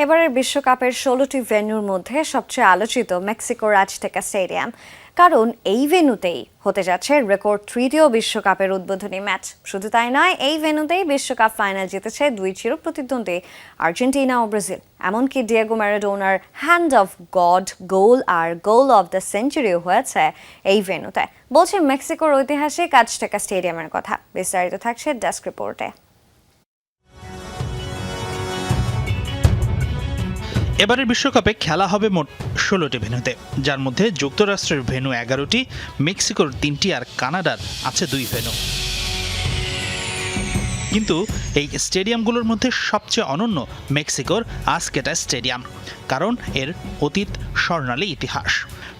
এবারের বিশ্বকাপের ১৬টি ভেন্যুর মধ্যে সবচেয়ে আলোচিত মেক্সিকোর আজটেকা স্টেডিয়াম। কারণ এই ভেন্যুতেই হতে যাচ্ছে রেকর্ড তৃতীয় বিশ্বকাপের উদ্বোধনী ম্যাচ। শুধু তাই নয়, এই ভেন্যুতেই বিশ্বকাপ ফাইনাল জিতেছে দুই চিরপ্রতিদ্বন্দ্বী আর্জেন্টিনা ও ব্রাজিল। এমনকি ডিয়েগো ম্যারাডোনার হ্যান্ড অফ গড গোল আর গোল অফ দ্য সেঞ্চুরিও হয়েছে এই ভেন্যুতে। বলছে মেক্সিকোর ঐতিহাসিক আজটেকা স্টেডিয়ামের কথা। বিস্তারিত থাকছে ডেস্ক রিপোর্টে। এবারের বিশ্বকাপে খেলা হবে মোট ১৬টি ভেন্যুতে, যার মধ্যে যুক্তরাষ্ট্রের ভেন্যু ১১টি, মেক্সিকোর ৩টি আর কানাডার আছে ২ ভেন্যু। কিন্তু এই স্টেডিয়ামগুলোর মধ্যে সবচেয়ে অনন্য মেক্সিকোর আজটেকা স্টেডিয়াম, কারণ এর অতীত স্বর্ণালী ইতিহাস।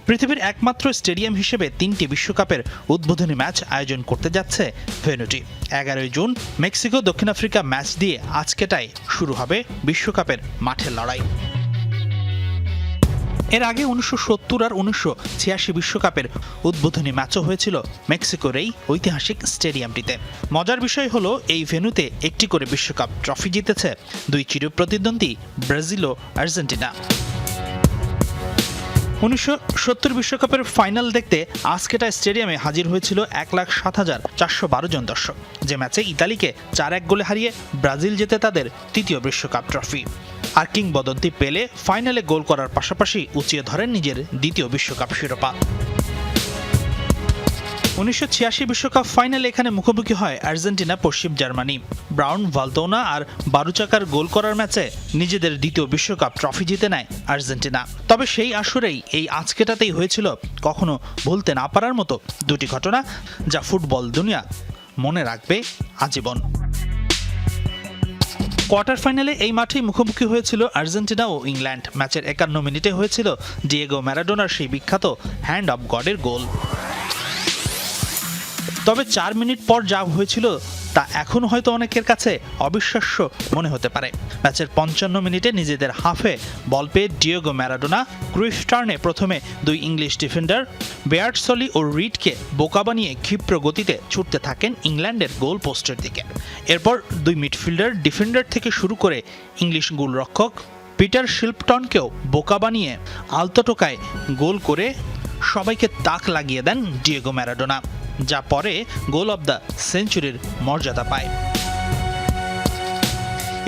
পৃথিবীর একমাত্র স্টেডিয়াম হিসেবে ৩টি বিশ্বকাপের উদ্বোধনী ম্যাচ আয়োজন করতে যাচ্ছে ভেন্যুটি। ১১ জুন মেক্সিকো দক্ষিণ আফ্রিকা ম্যাচ দিয়ে আজকেটাই শুরু হবে বিশ্বকাপের মাঠের লড়াই। এর আগে ১৯৭০ আর ১৯৮৬ বিশ্বকাপের উদ্বোধনী ম্যাচও হয়েছিল মেক্সিকোর এই ঐতিহাসিক স্টেডিয়ামটিতে। মজার বিষয় হলো, এই ভেন্যুতে একটি করে বিশ্বকাপ ট্রফি জিতেছে দুই চিরপ্রতিদ্বন্দ্বী ব্রাজিল ও আর্জেন্টিনা। ১৯৭০ বিশ্বকাপের ফাইনাল দেখতে আজকেটা স্টেডিয়ামে হাজির হয়েছিল ১,০৭,৪১২ জন দর্শক, যে ম্যাচে ইতালিকে ৪-১ গোলে হারিয়ে ব্রাজিল জেতে তাদের তৃতীয় বিশ্বকাপ ট্রফি। আর কিংবদন্তি পেলে ফাইনালে গোল করার পাশাপাশি উঁচিয়ে ধরেন নিজের দ্বিতীয় বিশ্বকাপ শিরোপা। ১৯৮৬ বিশ্বকাপ ফাইনালে এখানে মুখোমুখি হয় আর্জেন্টিনা পশ্চিম জার্মানি। ব্রাউন, ভালদোনা আর বারুচাকার গোল করার ম্যাচে নিজেদের দ্বিতীয় বিশ্বকাপ ট্রফি জিতে নেয় আর্জেন্টিনা। তবে সেই আসরেই এই আজকেটাতেই হয়েছিল কখনো ভুলতে না পারার মতো দুটি ঘটনা, যা ফুটবল দুনিয়া মনে রাখবে আজীবন। কোয়ার্টার ফাইনালে এই মাঠেই মুখোমুখি হয়েছিল আর্জেন্টিনা ও ইংল্যান্ড। ম্যাচের ৫১ মিনিটে হয়েছিল ডিয়েগো ম্যারাডোনার সেই বিখ্যাত হ্যান্ড অফ গডের গোল। তবে ৪ মিনিট পর যা হয়েছিল তা এখন হয়তো অনেকের কাছে অবিশ্বাস্য মনে হতে পারে। ম্যাচের ৫৫ মিনিটে নিজেদের হাফে বল পেয়ে ডিয়েগো ম্যারাডোনা ক্রুইফ টার্নে প্রথমে দুই ইংলিশ ডিফেন্ডার বেয়ার্ডসলি ও রিডকে বোকা বানিয়ে ক্ষিপ্র গতিতে ছুটতে থাকেন ইংল্যান্ডের গোল পোস্টের দিকে। এরপর দুই মিডফিল্ডার ডিফেন্ডার থেকে শুরু করে ইংলিশ গোলরক্ষক পিটার শিল্পটনকেও বোকা বানিয়ে আলতো টোকায় গোল করে সবাইকে তাক লাগিয়ে দেন ডিয়েগো ম্যারাডোনা, যা পরে গোল অব দ্য সেঞ্চুরির মর্যাদা পায়।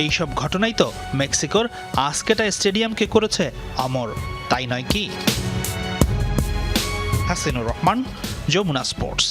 এইসব ঘটনাই তো মেক্সিকোর আজকেটা স্টেডিয়ামকে করেছে অমর, তাই নয় কি? হাসিনুর রহমান, যমুনা স্পোর্টস।